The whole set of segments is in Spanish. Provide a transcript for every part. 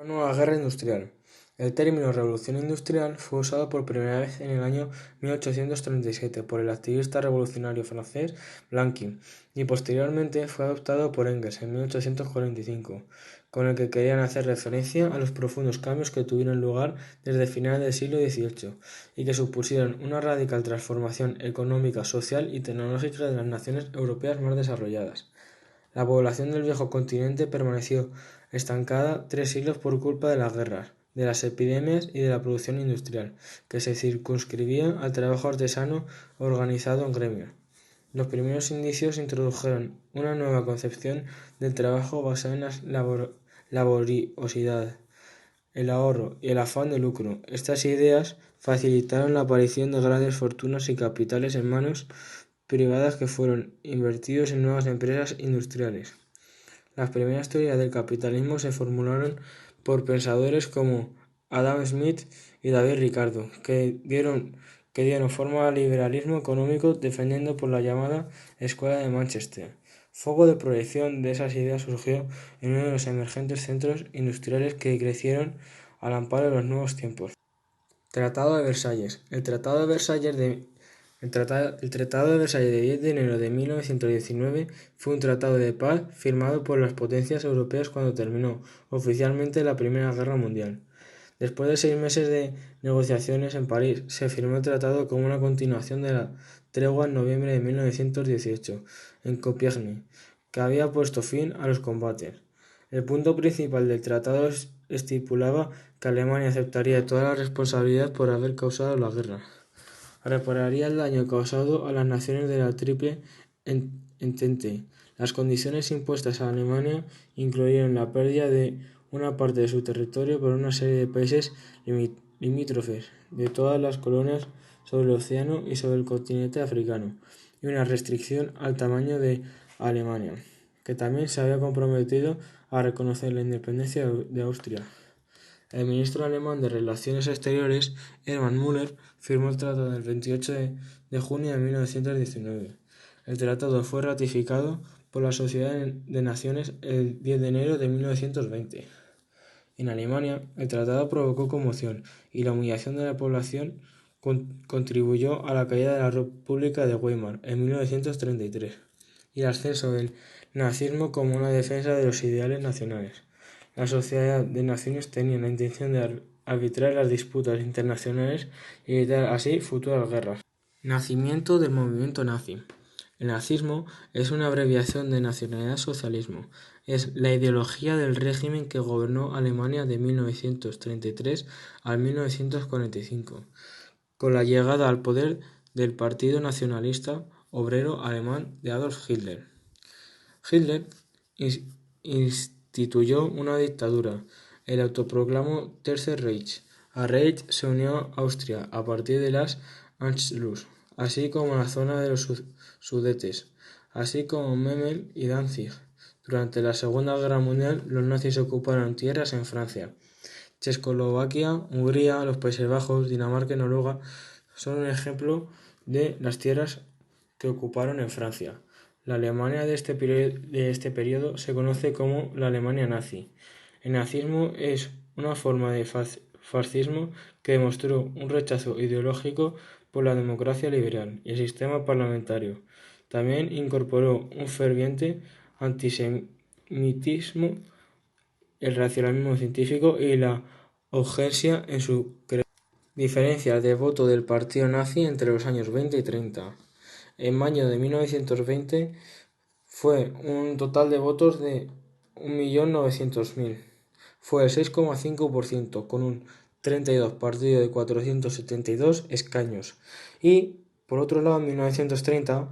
Una nueva guerra industrial. El término revolución industrial fue usado por primera vez en el año 1837 por el activista revolucionario francés Blanqui y posteriormente fue adoptado por Engels en 1845, con el que querían hacer referencia a los profundos cambios que tuvieron lugar desde finales del siglo XVIII y que supusieron una radical transformación económica, social y tecnológica de las naciones europeas más desarrolladas. La población del viejo continente permaneció estancada 3 siglos por culpa de las guerras, de las epidemias y de la producción industrial, que se circunscribía al trabajo artesano organizado en gremios. Los primeros indicios introdujeron una nueva concepción del trabajo basada en la laboriosidad, el ahorro y el afán de lucro. Estas ideas facilitaron la aparición de grandes fortunas y capitales en manos privadas que fueron invertidos en nuevas empresas industriales. Las primeras teorías del capitalismo se formularon por pensadores como Adam Smith y David Ricardo, que dieron forma al liberalismo económico defendiendo por la llamada Escuela de Manchester. Foco de proyección de esas ideas surgió en uno de los emergentes centros industriales que crecieron al amparo de los nuevos tiempos. Tratado de Versalles. El Tratado de Versalles de 10 de enero de 1919 fue un tratado de paz firmado por las potencias europeas cuando terminó oficialmente la Primera Guerra Mundial. Después de 6 meses de negociaciones en París, se firmó el tratado como una continuación de la tregua en noviembre de 1918 en Compiègne, que había puesto fin a los combates. El punto principal del tratado estipulaba que Alemania aceptaría toda la responsabilidad por haber causado la guerra. Repararía el daño causado a las naciones de la Triple Entente. Las condiciones impuestas a Alemania incluyeron la pérdida de una parte de su territorio por una serie de países limítrofes de todas las colonias sobre el océano y sobre el continente africano, y una restricción al tamaño de Alemania, que también se había comprometido a reconocer la independencia de Austria. El ministro alemán de Relaciones Exteriores, Hermann Müller, firmó el tratado el 28 de junio de 1919. El tratado fue ratificado por la Sociedad de Naciones el 10 de enero de 1920. En Alemania, el tratado provocó conmoción y la humillación de la población contribuyó a la caída de la República de Weimar en 1933 y el ascenso del nazismo como una defensa de los ideales nacionales. La Sociedad de Naciones tenía la intención de arbitrar las disputas internacionales y evitar así futuras guerras. Nacimiento del movimiento nazi. El nazismo es una abreviación de nacionalsocialismo. Es la ideología del régimen que gobernó Alemania de 1933 al 1945, con la llegada al poder del Partido Nacionalista Obrero Alemán de Adolf Hitler. Hitler instituyó una dictadura, el autoproclamado Tercer Reich. A Reich se unió Austria a partir de las Anschluss, así como la zona de los Sudetes, así como Memel y Danzig. Durante la Segunda Guerra Mundial, los nazis ocuparon tierras en Francia. Checoslovaquia, Hungría, los Países Bajos, Dinamarca y Noruega son un ejemplo de las tierras que ocuparon en Francia. La Alemania de este periodo se conoce como la Alemania nazi. El nazismo es una forma de fascismo que demostró un rechazo ideológico por la democracia liberal y el sistema parlamentario. También incorporó un ferviente antisemitismo, el racionalismo científico y la eugenesia en su creación. Diferencias de voto del partido nazi entre los años 20 y 30. En mayo de 1920 fue un total de votos de 1.900.000. Fue el 6,5%, con un 32 partido de 472 escaños. Y, por otro lado, en 1930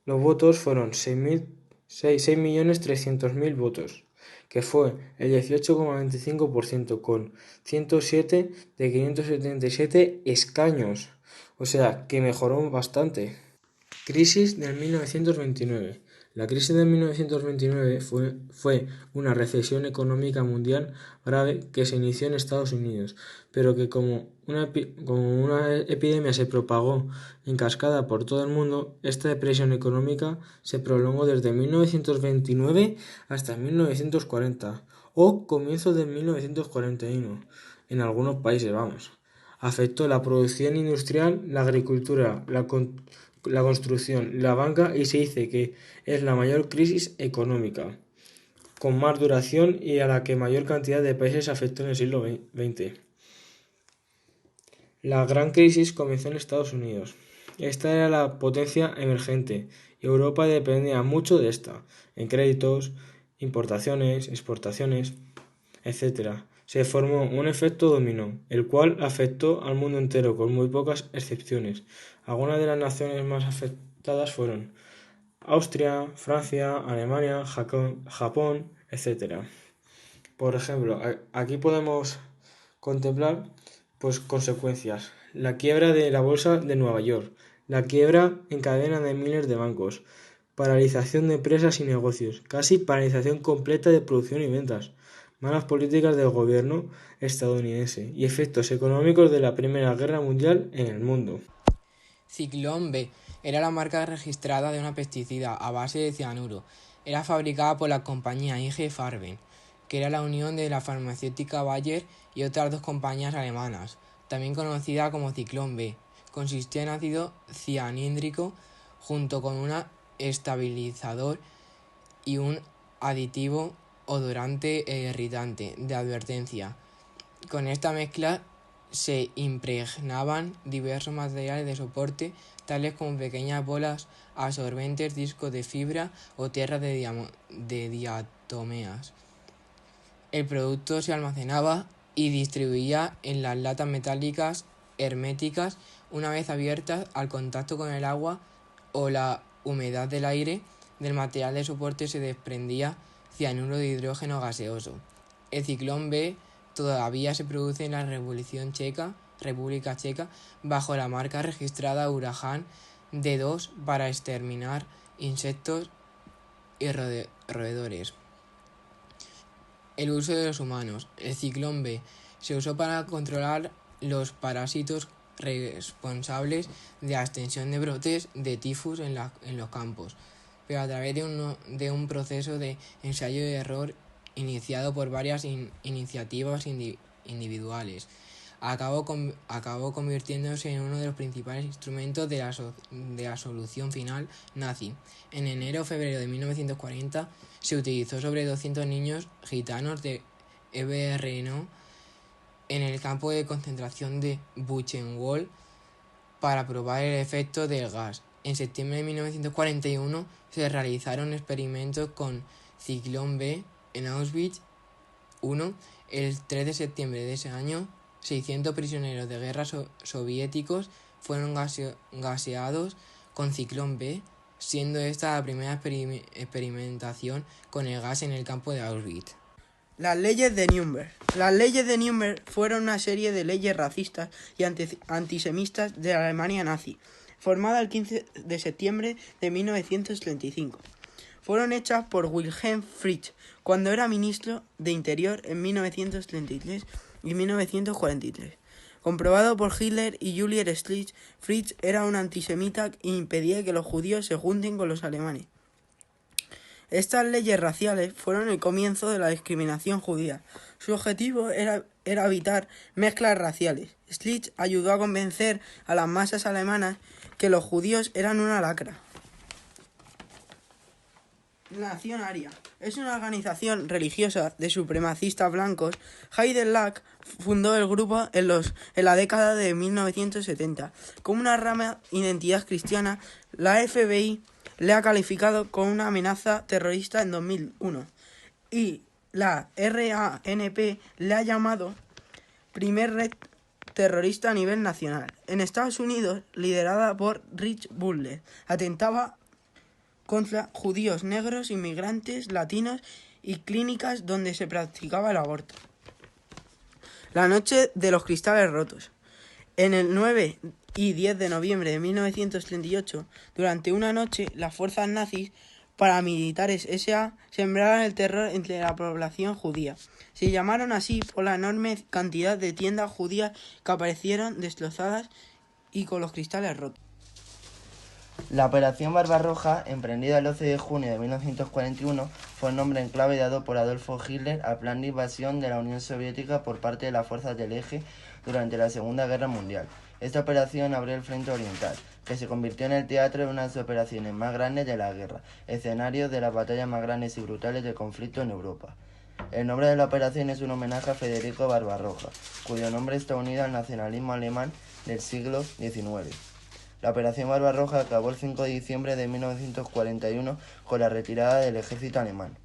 los votos fueron 6.300.000 votos, que fue el 18,25%, con 107 de 577 escaños. O sea, que mejoró bastante. Crisis del 1929. La crisis de 1929 fue una recesión económica mundial grave que se inició en Estados Unidos, pero que como una epidemia se propagó en cascada por todo el mundo, esta depresión económica se prolongó desde 1929 hasta 1940, o comienzos de 1941, en algunos países, vamos. Afectó la producción industrial, la agricultura, la construcción, la banca y se dice que es la mayor crisis económica, con más duración y a la que mayor cantidad de países afectó en el siglo XX. La gran crisis comenzó en Estados Unidos. Esta era la potencia emergente y Europa dependía mucho de esta, en créditos, importaciones, exportaciones, etc. Se formó un efecto dominó, el cual afectó al mundo entero con muy pocas excepciones. Algunas de las naciones más afectadas fueron Austria, Francia, Alemania, Japón, etc. Por ejemplo, aquí podemos contemplar consecuencias. La quiebra de la bolsa de Nueva York, la quiebra en cadena de miles de bancos, paralización de empresas y negocios, casi paralización completa de producción y ventas, malas políticas del gobierno estadounidense y efectos económicos de la Primera Guerra Mundial en el mundo. Ciclón B era la marca registrada de una pesticida a base de cianuro. Era fabricada por la compañía IG Farben, que era la unión de la farmacéutica Bayer y otras dos compañías alemanas, también conocida como Ciclón B. Consistía en ácido cianhídrico junto con un estabilizador y un aditivo odorante e irritante de advertencia. Con esta mezcla se impregnaban diversos materiales de soporte, tales como pequeñas bolas absorbentes, discos de fibra o tierras de diatomeas. El producto se almacenaba y distribuía en las latas metálicas herméticas. Una vez abiertas al contacto con el agua o la humedad del aire, del material de soporte se desprendía cianuro de hidrógeno gaseoso. El ciclón B todavía se produce en la República Checa bajo la marca registrada Huracán D2 para exterminar insectos y roedores. El uso de los humanos. El ciclón B se usó para controlar los parásitos responsables de la extensión de brotes de tifus en los campos, pero a través de un proceso de ensayo y error iniciado por varias iniciativas individuales. Acabó convirtiéndose en uno de los principales instrumentos de la solución final nazi. En enero-febrero de 1940 se utilizó sobre 200 niños gitanos de EBRNO en el campo de concentración de Buchenwald para probar el efecto del gas. En septiembre de 1941 se realizaron experimentos con ciclón B en Auschwitz I. El 3 de septiembre de ese año, 600 prisioneros de guerra soviéticos fueron gaseados con ciclón B, siendo esta la primera experimentación con el gas en el campo de Auschwitz. Las leyes de Nuremberg. Las leyes de Nuremberg fueron una serie de leyes racistas y antisemitas de la Alemania nazi, formada el 15 de septiembre de 1935. Fueron hechas por Wilhelm Fritzsche cuando era ministro de Interior en 1933 y 1943. Comprobado por Hitler y Julius Schlick, Fritzsche era un antisemita e impedía que los judíos se junten con los alemanes. Estas leyes raciales fueron el comienzo de la discriminación judía. Su objetivo era evitar mezclas raciales. Schlick ayudó a convencer a las masas alemanas que los judíos eran una lacra. Nación Aria. Es una organización religiosa de supremacistas blancos. Heydel Lack fundó el grupo en la década de 1970. Como una rama identidad cristiana, la FBI le ha calificado como una amenaza terrorista en 2001 y la RANP le ha llamado primer red terrorista a nivel nacional. En Estados Unidos, liderada por Rich Butler, atentaba contra judíos, negros, inmigrantes, latinos y clínicas donde se practicaba el aborto. La noche de los cristales rotos. En el 9 y 10 de noviembre de 1938, durante una noche, las fuerzas nazis paramilitares SA sembraron el terror entre la población judía. Se llamaron así por la enorme cantidad de tiendas judías que aparecieron destrozadas y con los cristales rotos. La Operación Barbarroja, emprendida el 12 de junio de 1941, fue el nombre en clave dado por Adolfo Hitler al plan de invasión de la Unión Soviética por parte de las fuerzas del Eje durante la Segunda Guerra Mundial. Esta operación abrió el frente oriental, que se convirtió en el teatro de una de las operaciones más grandes de la guerra, escenario de las batallas más grandes y brutales del conflicto en Europa. El nombre de la operación es un homenaje a Federico Barbarroja, cuyo nombre está unido al nacionalismo alemán del siglo XIX. La Operación Barbarroja acabó el 5 de diciembre de 1941 con la retirada del ejército alemán.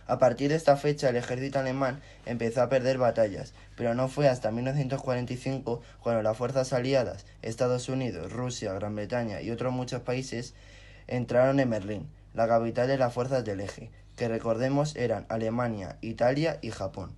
A partir de esta fecha el ejército alemán empezó a perder batallas, pero no fue hasta 1945 cuando las fuerzas aliadas, Estados Unidos, Rusia, Gran Bretaña y otros muchos países, entraron en Berlín, la capital de las fuerzas del Eje, que recordemos eran Alemania, Italia y Japón.